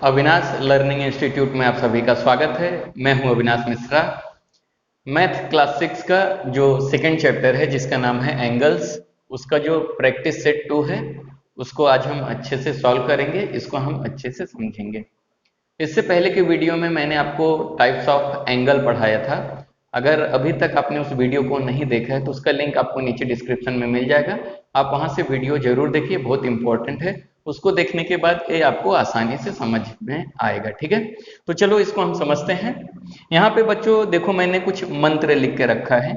Avinash learning institute में आप सभी का स्वागत है। मैं हूं अविनाश मिश्रा। मैथ क्लास 6 का जो सेकंड चैप्टर है जिसका नाम है एंगल्स, उसका जो प्रैक्टिस सेट 2 है उसको आज हम अच्छे से सॉल्व करेंगे, इसको हम अच्छे से समझेंगे। इससे पहले के वीडियो में मैंने आपको टाइप्स ऑफ एंगल पढ़ाया था। अगर अभी तक आपने उस वीडियो को नहीं देखा है तो उसका लिंक आपको नीचे डिस्क्रिप्शन में मिल जाएगा। आप वहां से वीडियो जरूर देखिए, बहुत इंपॉर्टेंट है। उसको देखने के बाद ये आपको आसानी से समझ में आएगा। ठीक है, तो चलो इसको हम समझते हैं। यहाँ पे बच्चों देखो, मैंने कुछ मंत्र लिख के रखा है।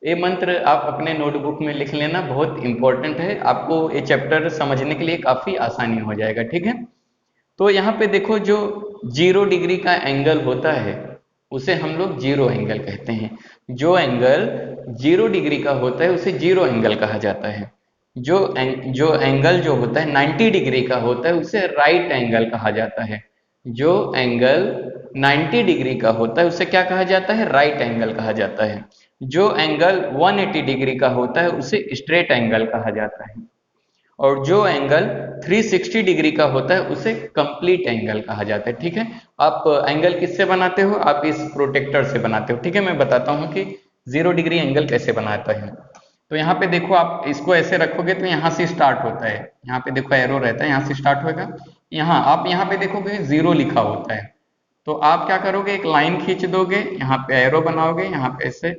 ये मंत्र आप अपने नोटबुक में लिख लेना, बहुत इंपॉर्टेंट है। आपको ये चैप्टर समझने के लिए काफी आसानी हो जाएगा। ठीक है, तो यहाँ पे देखो, जो 0 डिग्री का एंगल होता है उसे हम लोग जीरो एंगल कहते हैं। जो एंगल 0 डिग्री का होता है उसे जीरो एंगल कहा जाता है। जो एंगल जो होता है 90 डिग्री का होता है उसे राइट एंगल कहा जाता है। जो एंगल 90 डिग्री का होता है उसे क्या कहा जाता है? राइट एंगल कहा जाता है। जो एंगल 180 डिग्री का होता है उसे स्ट्रेट एंगल कहा जाता है। और जो एंगल 360 डिग्री का होता है उसे कंप्लीट एंगल कहा जाता है। ठीक है, आप एंगल किससे बनाते हो? आप इस प्रोटेक्टर से बनाते हो। ठीक है, मैं बताता हूं कि 0 डिग्री एंगल कैसे बनाता है। तो यहाँ पे देखो, आप इसको ऐसे रखोगे तो यहाँ से स्टार्ट होता है। यहाँ पे देखो एरो रहता है, यहाँ से स्टार्ट होगा। यहाँ पे देखोगे 0 लिखा होता है। तो आप क्या करोगे, एक लाइन खींच दोगे, यहाँ पे एरो बनाओगे, यहाँ पे ऐसे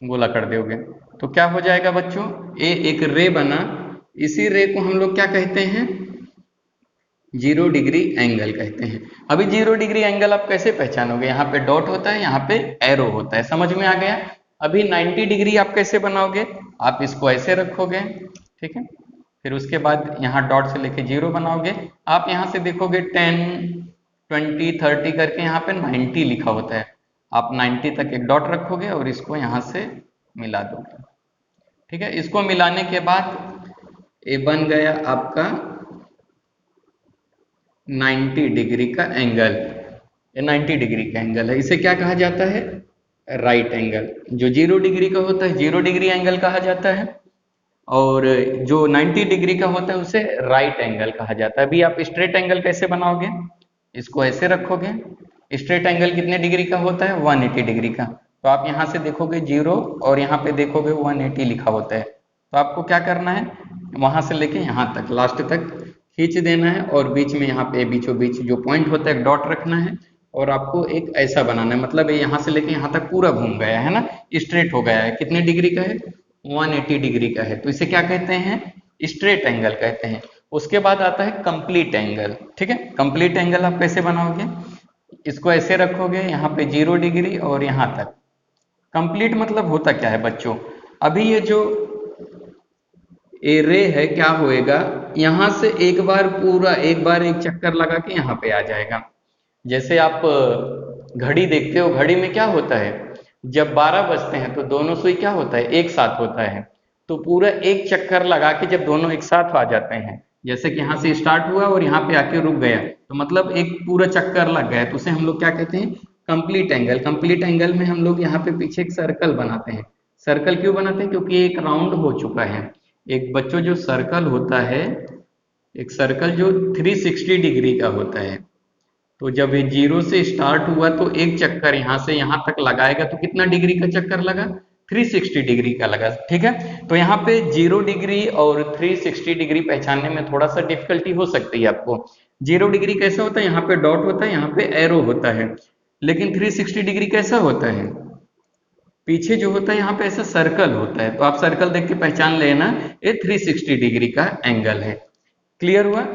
गोला कर दोगे तो क्या हो जाएगा बच्चों? ये एक रे बना। इसी रे को हम लोग क्या कहते हैं? 0 डिग्री एंगल कहते हैं। अभी 0 डिग्री एंगल आप कैसे पहचानोगे? यहाँ पे डॉट होता है, यहाँ पे एरो होता है। समझ में आ गया? अभी 90 डिग्री आप कैसे बनाओगे? आप इसको ऐसे रखोगे, ठीक है, फिर उसके बाद यहाँ डॉट से लेके 0 बनाओगे। आप यहाँ से देखोगे 10, 20, 30 करके यहाँ पे 90 लिखा होता है। आप 90 तक एक डॉट रखोगे और इसको यहाँ से मिला दोगे। ठीक है, इसको मिलाने के बाद ये बन गया आपका 90 डिग्री का एंगल। ये 90 डिग्री का एंगल है, इसे क्या कहा जाता है? Right angle. जो 0 डिग्री का होता है 0 डिग्री एंगल कहा जाता है, और जो 90 डिग्री का होता है उसे राइट एंगल कहा जाता है। अभी आप स्ट्रेट एंगल कैसे बनाओगे? इसको ऐसे रखोगे। स्ट्रेट एंगल कितने डिग्री का होता है? 180 डिग्री का। तो आप यहाँ से देखोगे 0 और यहाँ पे देखोगे 180 लिखा होता है। तो आपको क्या करना है, वहां से लेके यहाँ तक लास्ट तक खींच देना है, और बीच में यहाँ पे बीचों बीच जो पॉइंट होता है डॉट रखना है, और आपको एक ऐसा बनाना है। मतलब ये यहाँ से लेके यहाँ तक पूरा घूम गया है ना, स्ट्रेट हो गया है। कितने डिग्री का है? 180 डिग्री का है। तो इसे क्या कहते हैं? स्ट्रेट एंगल कहते हैं। उसके बाद आता है कंप्लीट एंगल। ठीक है, कंप्लीट एंगल आप कैसे बनाओगे? इसको ऐसे रखोगे, यहाँ पे 0 डिग्री और यहाँ तक। कंप्लीट मतलब होता क्या है बच्चों? अभी ये जो ए रे है क्या होएगा, यहाँ से एक बार एक चक्कर लगा के यहाँ पे आ जाएगा। जैसे आप घड़ी देखते हो, घड़ी में क्या होता है? जब 12 बजते हैं तो दोनों सुई क्या होता है? एक साथ होता है। तो पूरा एक चक्कर लगा के जब दोनों एक साथ आ जाते हैं, जैसे कि यहाँ से स्टार्ट हुआ और यहाँ पे आके रुक गया, तो मतलब एक पूरा चक्कर लग गया, तो उसे हम लोग क्या कहते हैं? Complete angle. कंप्लीट एंगल में हम लोग यहाँ पे पीछे एक सर्कल बनाते हैं। सर्कल क्यों बनाते हैं? क्योंकि एक राउंड हो चुका है। एक बच्चों जो सर्कल होता है, एक सर्कल जो 360 डिग्री का होता है, तो जब ये 0 से स्टार्ट हुआ तो एक चक्कर यहाँ से यहाँ तक लगाएगा तो कितना डिग्री का चक्कर लगा? 360 डिग्री का लगा। ठीक है, तो यहाँ पे 0 डिग्री और 360 डिग्री पहचानने में थोड़ा सा डिफिकल्टी हो सकती है आपको। 0 डिग्री कैसा होता है? यहाँ पे डॉट होता है, यहाँ पे एरो होता है। लेकिन 360 डिग्री कैसा होता है? पीछे जो होता है यहाँ पे ऐसा सर्कल होता है। तो आप सर्कल देख के पहचान लेना, ये 360 डिग्री का एंगल है। क्लियर हुआ?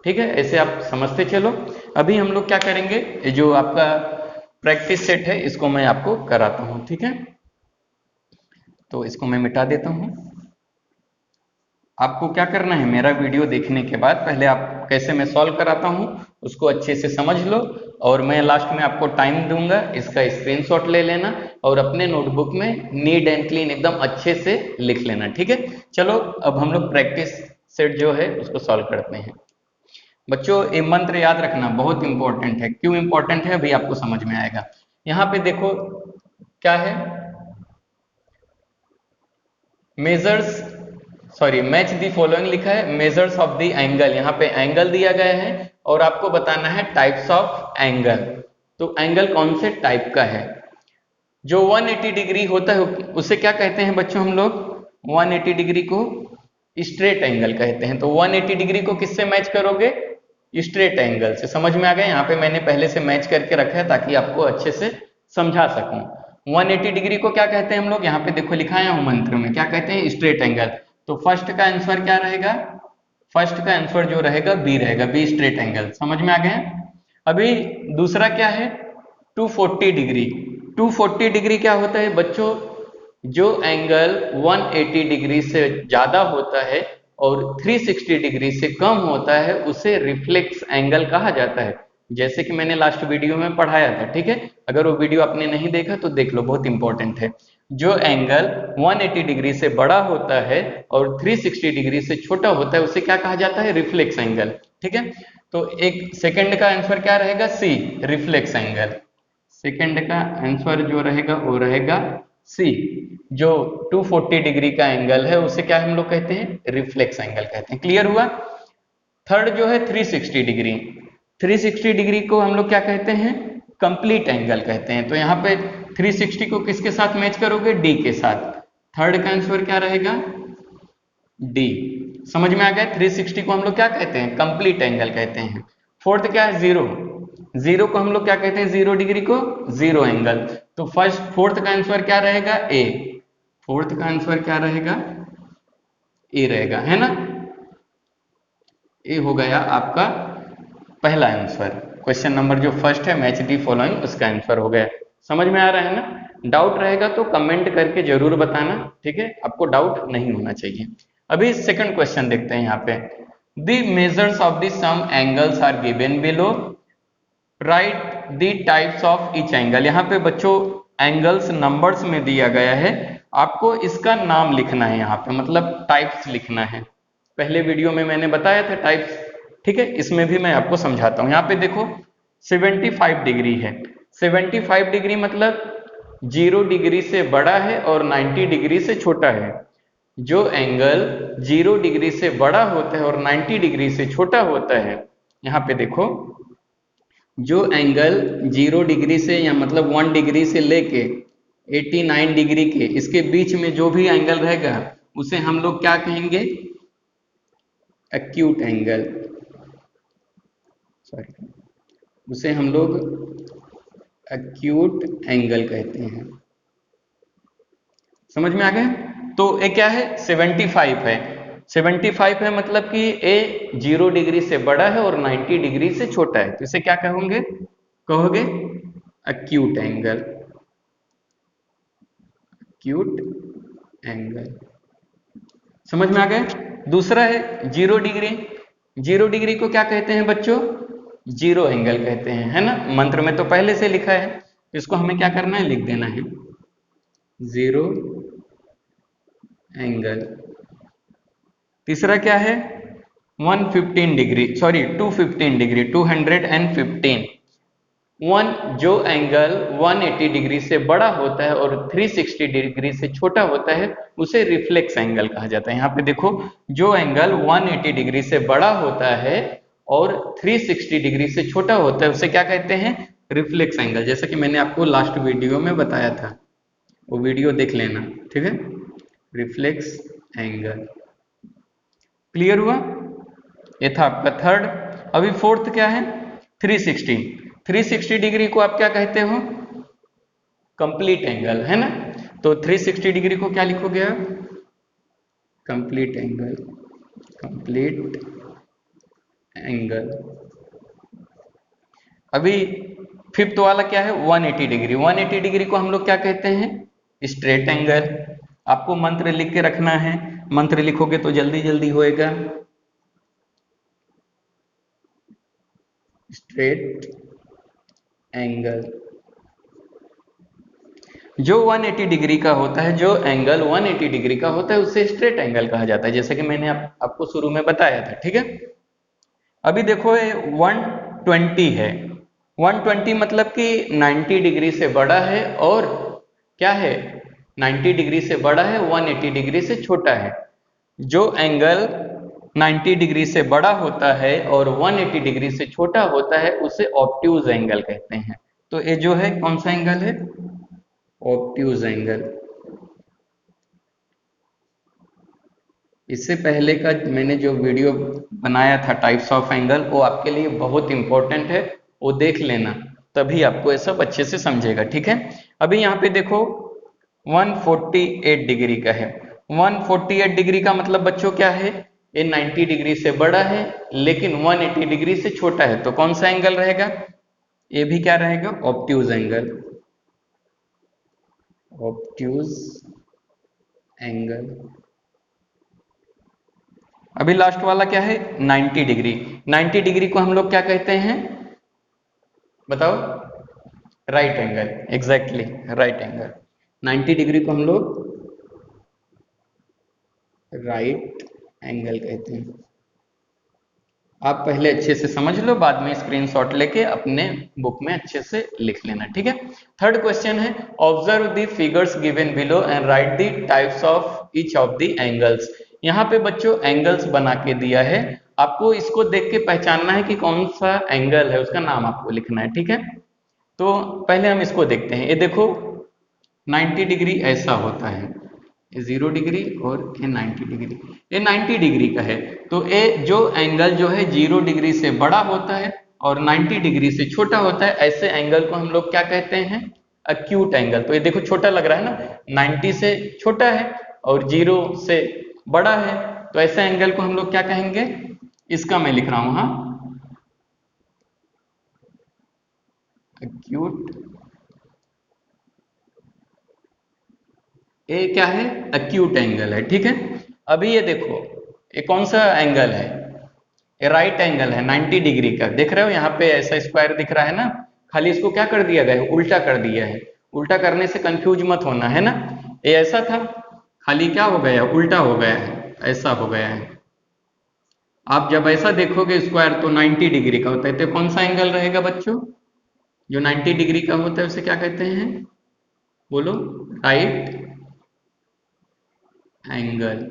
ठीक है, ऐसे आप समझते चलो। अभी हम लोग क्या करेंगे, ये जो आपका प्रैक्टिस सेट है इसको मैं आपको कराता हूँ। ठीक है, तो इसको मैं मिटा देता हूँ। आपको क्या करना है, मेरा वीडियो देखने के बाद पहले आप कैसे मैं सॉल्व कराता हूँ उसको अच्छे से समझ लो, और मैं लास्ट में आपको टाइम दूंगा, इसका स्क्रीनशॉट ले लेना और अपने नोटबुक में नीट एंड क्लीन एकदम अच्छे से लिख लेना। ठीक है, चलो अब हम लोग प्रैक्टिस सेट जो है उसको सॉल्व करते हैं। बच्चों ये मंत्र याद रखना, बहुत इंपॉर्टेंट है। क्यों इंपॉर्टेंट है अभी आपको समझ में आएगा। यहाँ पे देखो क्या है, measures sorry match the following लिखा है, मेजर्स ऑफ द एंगल, यहाँ पे एंगल दिया गया है और आपको बताना है टाइप्स ऑफ एंगल। तो एंगल कौन से टाइप का है? जो 180 डिग्री होता है उसे क्या कहते हैं बच्चों हम लोग? 180 डिग्री को स्ट्रेट एंगल कहते हैं। तो 180 डिग्री को किससे मैच करोगे? स्ट्रेट एंगल से। समझ में आ गया? यहाँ पे मैंने पहले से मैच करके रखा है ताकि आपको अच्छे से समझा सकूं। 180 डिग्री को क्या कहते हैं हम लोग? यहाँ पे देखो लिखाया हूं मंत्र में, क्या कहते हैं? Straight angle. तो फर्स्ट का आंसर क्या रहेगा? फर्स्ट का आंसर जो रहेगा बी रहेगा, बी स्ट्रेट एंगल। समझ में आ गया? अभी दूसरा क्या है? 240 डिग्री। 240 डिग्री क्या होता है बच्चों? जो एंगल 180 डिग्री से ज्यादा होता है और 360 डिग्री से कम होता है उसे रिफ्लेक्स एंगल कहा जाता है। जैसे कि मैंने लास्ट वीडियो में पढ़ाया था, ठीक है? अगर वो वीडियो आपने नहीं देखा तो देख लो, बहुत इंपॉर्टेंट है। जो एंगल 180 डिग्री से बड़ा होता है और 360 डिग्री से छोटा होता है उसे क्या कहा जाता है? Reflex angle. ठीक है, तो एक सेकंड का आंसर क्या रहेगा? सी, रिफ्लेक्स एंगल। सेकंड का आंसर जो रहेगा वो रहेगा सी। जो 240 डिग्री का एंगल है उसे क्या हम लोग कहते हैं? रिफ्लेक्स एंगल कहते हैं। क्लियर हुआ? थर्ड जो है 360 डिग्री। 360 डिग्री को हम लोग क्या कहते हैं? कंप्लीट एंगल कहते हैं। तो यहाँ पे 360 को किसके साथ मैच करोगे? डी के साथ। थर्ड का आंसर क्या रहेगा? डी। समझ में आ गया? 360 को हम लोग क्या कहते हैं? कंप्लीट एंगल कहते हैं। फोर्थ क्या है? जीरो। जीरो को हम लोग क्या कहते हैं? 0 डिग्री को जीरो एंगल। तो फोर्थ का आंसर क्या रहेगा? ए। फोर्थ का आंसर क्या रहेगा? ए रहेगा, है ना? ए हो गया आपका पहला आंसर। क्वेश्चन नंबर जो फर्स्ट है मैच दी फॉलोइंग, उसका आंसर हो गया। समझ में आ रहा है ना? डाउट रहेगा तो कमेंट करके जरूर बताना, ठीक है? आपको डाउट नहीं होना चाहिए। अभी सेकंड क्वेश्चन देखते हैं यहाँ पे। The measures of the some angles are given below, right the types of each angle. यहाँ पे बच्चों एंगल्स नंबर्स में दिया गया है, आपको इसका नाम लिखना है यहाँ पे, मतलब टाइप्स लिखना है। पहले वीडियो में मैंने बताया था टाइप्स, ठीक है? इसमें भी मैं आपको समझाता हूँ। यहाँ पे देखो 75 डिग्री है। 75 डिग्री मतलब 0 डिग्री से बड़ा है और 90 डिग्री से छोटा है। जो एंगल 0 डिग्री से बड़ा होता है और 90 डिग्री से छोटा होता है, यहाँ पे देखो जो एंगल 0 डिग्री से या मतलब 1 डिग्री से लेके 89 डिग्री के इसके बीच में जो भी एंगल रहेगा उसे हम लोग क्या कहेंगे? Acute angle. सॉरी, उसे हम लोग एक्यूट एंगल कहते हैं। समझ में आ गया? तो ये क्या है? 75 है। 75 है मतलब कि ए 0 डिग्री से बड़ा है और 90 डिग्री से छोटा है, तो इसे क्या कहोगे? कहोगे एक्यूट एंगल। Acute angle. समझ में आ गया? दूसरा है 0 डिग्री। 0 डिग्री को क्या कहते हैं बच्चों? जीरो एंगल कहते हैं, है ना? मंत्र में तो पहले से लिखा है, इसको हमें क्या करना है? लिख देना है, जीरो एंगल। तीसरा क्या है? 115 डिग्री, सॉरी 215 डिग्री, 215। जो एंगल 180 डिग्री से बड़ा होता है और 360 डिग्री से छोटा होता है उसे रिफ्लेक्स एंगल कहा जाता है। यहाँ पे देखो जो एंगल 180 डिग्री से बड़ा होता है और 360 डिग्री से छोटा होता है उसे क्या कहते हैं? Reflex angle. जैसा कि मैंने आपको लास्ट वीडियो में बताया था, वो वीडियो देख लेना, ठीक है? Reflex angle. क्लियर हुआ? ये था आपका थर्ड। अभी फोर्थ क्या है? 360। 360 डिग्री को आप क्या कहते हो? कंप्लीट एंगल, है ना? तो 360 डिग्री को क्या लिखोगे आप? Complete angle. Complete angle. अभी फिफ्थ वाला क्या है? 180 डिग्री। 180 डिग्री को हम लोग क्या कहते हैं? Straight angle. आपको मंत्र लिख के रखना है, मंत्र लिखोगे तो जल्दी जल्दी होएगा। Straight angle. जो 180 डिग्री का होता है, जो एंगल 180 डिग्री का होता है उसे स्ट्रेट एंगल कहा जाता है, जैसे कि मैंने आपको शुरू में बताया था, ठीक है? अभी देखो ये 120 है। 120 मतलब कि 90 डिग्री से बड़ा है और क्या है? 90 डिग्री से बड़ा है, 180 डिग्री से छोटा है। जो एंगल 90 डिग्री से बड़ा होता है और 180 डिग्री से छोटा होता है उसे ऑब्ट्यूज एंगल कहते हैं। तो ये जो है कौन सा एंगल है? Obtuse angle. इससे पहले का मैंने जो वीडियो बनाया था टाइप्स ऑफ एंगल, वो आपके लिए बहुत इंपॉर्टेंट है, वो देख लेना, तभी आपको ये सब अच्छे से समझेगा। ठीक है, अभी यहाँ पे देखो 148 डिग्री का है। 148 डिग्री का मतलब बच्चों क्या है? ये 90 डिग्री से बड़ा है लेकिन 180 डिग्री से छोटा है, तो कौन सा एंगल रहेगा? ये भी क्या रहेगा? Obtuse angle. Obtuse angle. अभी लास्ट वाला क्या है? 90 डिग्री। 90 डिग्री को हम लोग क्या कहते हैं बताओ? Right angle. Exactly, right angle. 90 degree को हम लोग राइट एंगल कहते हैं। आप पहले अच्छे से समझ लो, बाद में स्क्रीनशॉट लेके अपने बुक में अच्छे से लिख लेना। ठीक है, थर्ड क्वेश्चन है, observe the figures given below and right the types of each of the angles. यहाँ पे बच्चों एंगल्स बना के दिया है, आपको इसको देख के पहचानना है कि कौन सा एंगल है, उसका नाम आपको लिखना है। ठीक है, तो पहले हम इसको देखते हैं। ये देखो 90 डिग्री ऐसा होता है, ये 0 डिग्री और ये 90 डिग्री। ये 90 डिग्री का है, तो ये जो एंगल जो है 0 डिग्री से बड़ा होता है और 90 डिग्री से छोटा होता है, ऐसे एंगल को हम लोग क्या कहते हैं? Acute angle. तो ये देखो छोटा लग रहा है ना, 90 से छोटा है और 0 से बड़ा है, तो ऐसे एंगल को हम लोग क्या कहेंगे? इसका मैं लिख रहा हूं, हाँ, एक्यूट। ये क्या है? एक्यूट एंगल है। ठीक है, अभी ये देखो ये कौन सा एंगल है? ये राइट एंगल है 90 डिग्री का। देख रहे हो यहाँ पे ऐसा स्क्वायर दिख रहा है ना, खाली इसको क्या कर दिया गया है? उल्टा कर दिया है। उल्टा करने से कंफ्यूज मत होना, है ना। ये ऐसा था, खाली क्या हो गया? उल्टा हो गया है, ऐसा हो गया है। आप जब ऐसा देखोगे स्क्वायर तो 90 डिग्री का होता है, तो कौन सा एंगल रहेगा बच्चों? जो 90 डिग्री का होता है उसे क्या कहते हैं? बोलो, right angle.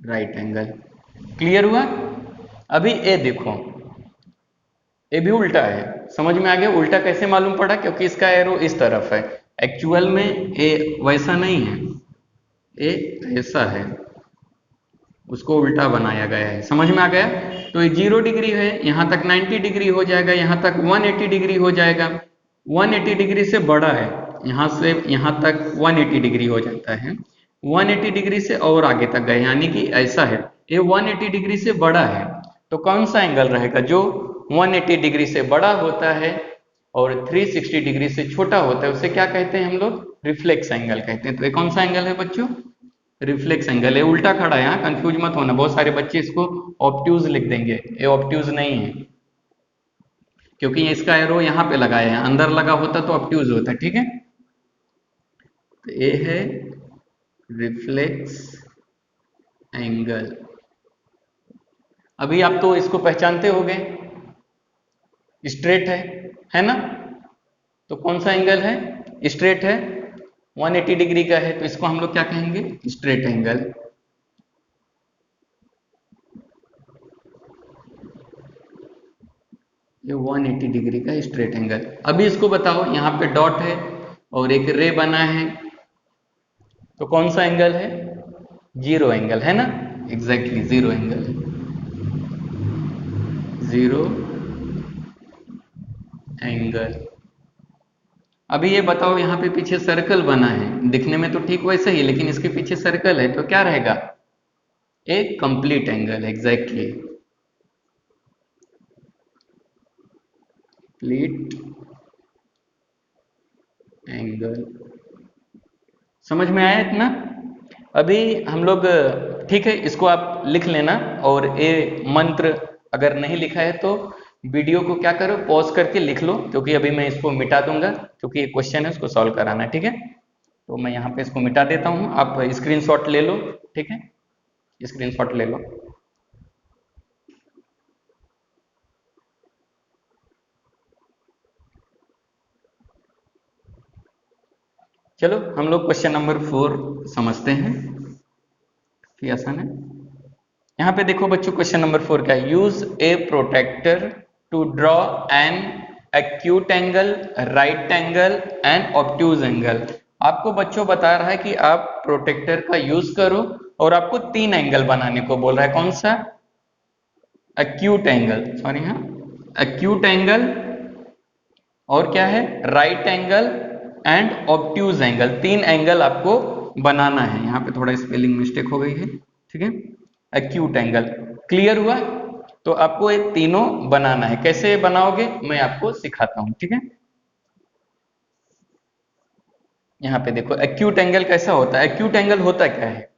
Right angle. Clear हुआ? अभी ये देखो, ये भी उल्टा है। समझ में आ गया उल्टा कैसे मालूम पड़ा? क्योंकि इसका एरो इस तरफ है, एक्चुअल में ये वैसा नहीं है, ये ऐसा है, उसको उल्टा बनाया गया है। समझ में आ गया? तो ये 0 डिग्री है, यहां तक 90 डिग्री हो जाएगा, यहां तक 180 डिग्री हो जाएगा। 180 डिग्री से बड़ा है, यहां से यहां तक 180 डिग्री हो जाता है। 180 डिग्री से और आगे तक गए, यानी कि ऐसा है, ये 180 डिग्री से बड़ा है। तो कौन सा एंगल रहेगा जो 180 डिग्री से बड़ा होता है और 360 डिग्री से छोटा होता है? उसे क्या कहते हैं हम लोग? रिफ्लेक्स एंगल कहते हैं। तो ये कौन सा एंगल है बच्चों? रिफ्लेक्स एंगल है। उल्टा खड़ा है, यहाँ कंफ्यूज मत होना, बहुत सारे बच्चे इसको ऑब्ट्यूज लिख देंगे, ये ऑब्ट्यूज नहीं है, क्योंकि इसका एरो यहाँ पे लगाया है, अंदर लगा होता तो ऑब्ट्यूज होता। ठीक है, तो ये है रिफ्लेक्स एंगल। अभी आप तो इसको पहचानते होंगे, स्ट्रेट है ना। तो कौन सा एंगल है? स्ट्रेट है, 180 डिग्री का है, तो इसको हम लोग क्या कहेंगे? Straight angle. ये 180 डिग्री का स्ट्रेट एंगल। अभी इसको बताओ, यहाँ पे डॉट है और एक रे बना है, तो कौन सा एंगल है? 0 एंगल है ना। एग्जैक्टली 0 एंगल है, 0 एंगल। अभी ये बताओ, यहाँ पे पीछे सर्कल बना है, दिखने में तो ठीक वैसे ही, लेकिन इसके पीछे सर्कल है, तो क्या रहेगा? एक complete angle. Exactly, complete angle. समझ में आया इतना? अभी हम लोग, ठीक है, इसको आप लिख लेना, और ये मंत्र अगर नहीं लिखा है तो वीडियो को क्या करो, पॉज करके लिख लो, क्योंकि अभी मैं इसको मिटा दूंगा, क्योंकि ये क्वेश्चन है उसको सॉल्व कराना है। ठीक है, तो मैं यहाँ पे इसको मिटा देता हूँ, आप स्क्रीनशॉट ले लो। ठीक है, स्क्रीनशॉट ले लो। चलो हम लोग क्वेश्चन नंबर 4 समझते हैं। काफी आसान है। यहाँ पे देखो बच्चों क्वेश्चन नंबर 4 क्या है, use a protractor to draw an acute angle, right angle and obtuse angle. आपको बच्चों बता रहा है कि आप प्रोटेक्टर का यूज करो और आपको 3 एंगल बनाने को बोल रहा है। कौन सा? एक्यूट एंगल, सॉरी हाँ, एक्यूट एंगल और क्या है, right angle and obtuse angle. 3 angle आपको बनाना है। यहाँ पे थोड़ा स्पेलिंग मिस्टेक हो गई है, ठीक है। एक्यूट एंगल क्लियर हुआ? तो आपको ये तीनों बनाना है। कैसे बनाओगे मैं आपको सिखाता हूं, ठीक है। यहाँ पे देखो एक्यूट एंगल कैसा होता है। एक्यूट एंगल होता क्या है,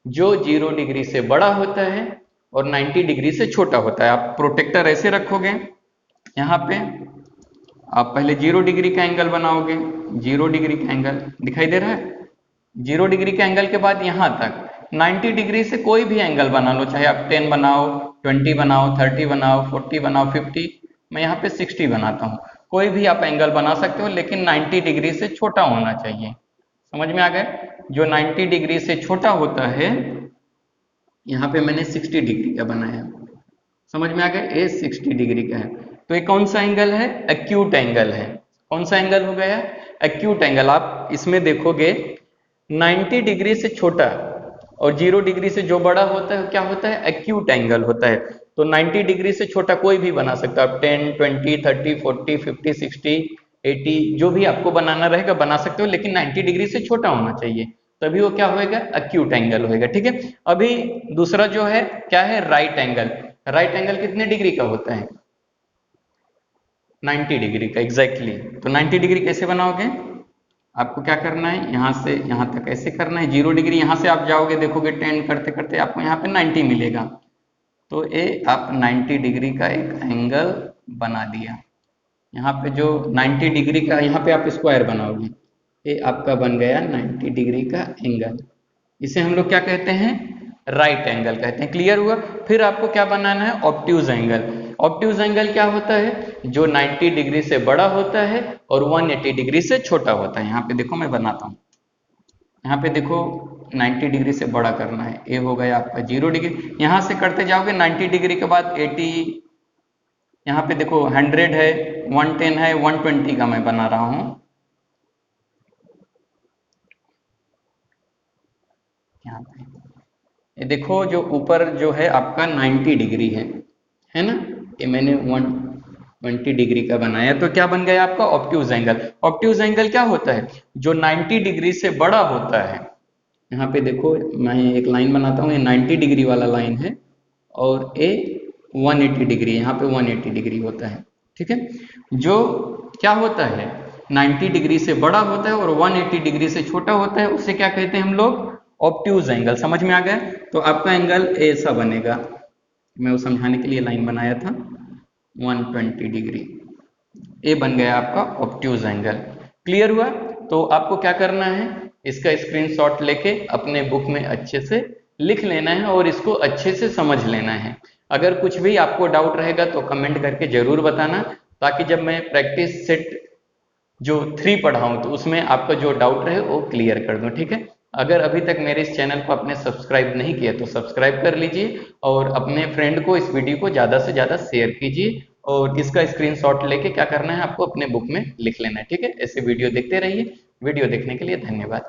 जो 0 डिग्री से बड़ा होता है और 90 डिग्री से छोटा होता है। आप प्रोटेक्टर ऐसे रखोगे, यहाँ पे आप पहले 0 डिग्री का एंगल बनाओगे। 0 डिग्री का एंगल दिखाई दे रहा है। 0 डिग्री के एंगल के बाद यहां तक 90 डिग्री से कोई भी एंगल बना लो, चाहे आप 10 बनाओ, 20 बनाओ, 30 बनाओ, 40 बनाओ, 50, मैं यहाँ पे 60 बनाता हूँ। कोई भी आप एंगल बना सकते हो, लेकिन 90 डिग्री से छोटा होना चाहिए। समझ में आ गया? जो 90 डिग्री से छोटा होता है, यहाँ पे मैंने 60 डिग्री का बनाया। समझ में आ गया? ये 60 डिग्री का है। तो ये कौन सा एंगल है? एक्यूट एंगल है। कौन सा एंगल हो गया? Acute angle. आप इसमें देखोगे 90 डिग्री से छोटा और 0 डिग्री से जो बड़ा होता है क्या होता है? एक्यूट एंगल होता है। तो 90 डिग्री से छोटा कोई भी बना सकता है। आप 10, 20, 30, 40, 50, 60, 80 जो भी आपको बनाना रहेगा बना सकते हो, लेकिन 90 डिग्री से छोटा होना चाहिए, तभी वो क्या होएगा? एक्यूट एंगल होएगा, ठीक है। अभी दूसरा जो है क्या है? Right angle. राइट एंगल कितने डिग्री का होता है? 90 डिग्री का, एग्जैक्टली। तो 90 डिग्री कैसे बनाओगे? आपको क्या करना है, यहां से यहां तक ऐसे करना है। 0 डिग्री यहां से आप जाओगे, देखोगे 10 करते करते आपको यहाँ पे 90 मिलेगा। तो ये आप 90 डिग्री का एक एंगल बना दिया। यहाँ पे जो 90 डिग्री का यहाँ पे आप स्क्वायर बनाओगे, ये आपका बन गया 90 डिग्री का एंगल। इसे हम लोग क्या कहते हैं? राइट एंगल कहते हैं। क्लियर हुआ? फिर आपको क्या बनाना है? Obtuse angle. ऑब्ट्यूज एंगल क्या होता है? जो 90 डिग्री से बड़ा होता है और 180 डिग्री से छोटा होता है। यहाँ पे देखो मैं बनाता हूँ। यहाँ पे देखो 90 डिग्री से बड़ा करना है। ये हो गया आपका 0 डिग्री। यहाँ से करते जाओगे 90 डिग्री के बाद 80, यहाँ पे देखो 100 है, 110 है, 120 का मैं बना रहा हूँ। यहाँ पे ये देखो जो ऊपर जो है आपका 90 डिग्री है ना। ये मैंने 120 डिग्री का बनाया, तो क्या बन गया आपका? Obtuse angle. ऑब्ट्यूज एंगल क्या होता है? जो 90 डिग्री से बड़ा होता है। यहाँ पे देखो मैं एक लाइन बनाता हूँ, ये 90 डिग्री वाला लाइन है और ये 180 डिग्री, यहाँ पे 180 डिग्री होता है, ठीक है। जो क्या होता है 90 डिग्री से बड़ा होता है और 180 डिग्री से छोटा होता है, उसे क्या कहते हैं हम लोग? Obtuse angle. समझ में आ गया? तो आपका एंगल ऐसा बनेगा। मैं वो समझाने के लिए लाइन बनाया था। 120 डिग्री, ये बन गया आपका ऑब्ट्यूज एंगल। क्लियर हुआ? तो आपको क्या करना है, इसका स्क्रीनशॉट लेके अपने बुक में अच्छे से लिख लेना है और इसको अच्छे से समझ लेना है। अगर कुछ भी आपको डाउट रहेगा तो कमेंट करके जरूर बताना, ताकि जब मैं प्रैक्टिस सेट जो 3 पढ़ाऊं तो उसमें आपका जो डाउट रहे वो क्लियर कर दूं, ठीक है। अगर अभी तक मेरे इस चैनल को आपने सब्सक्राइब नहीं किया तो सब्सक्राइब कर लीजिए और अपने फ्रेंड को इस वीडियो को ज़्यादा से ज़्यादा शेयर कीजिए और इसका स्क्रीनशॉट लेके क्या करना है आपको अपने बुक में लिख लेना है, ठीक है। ऐसे वीडियो देखते रहिए। वीडियो देखने के लिए धन्यवाद।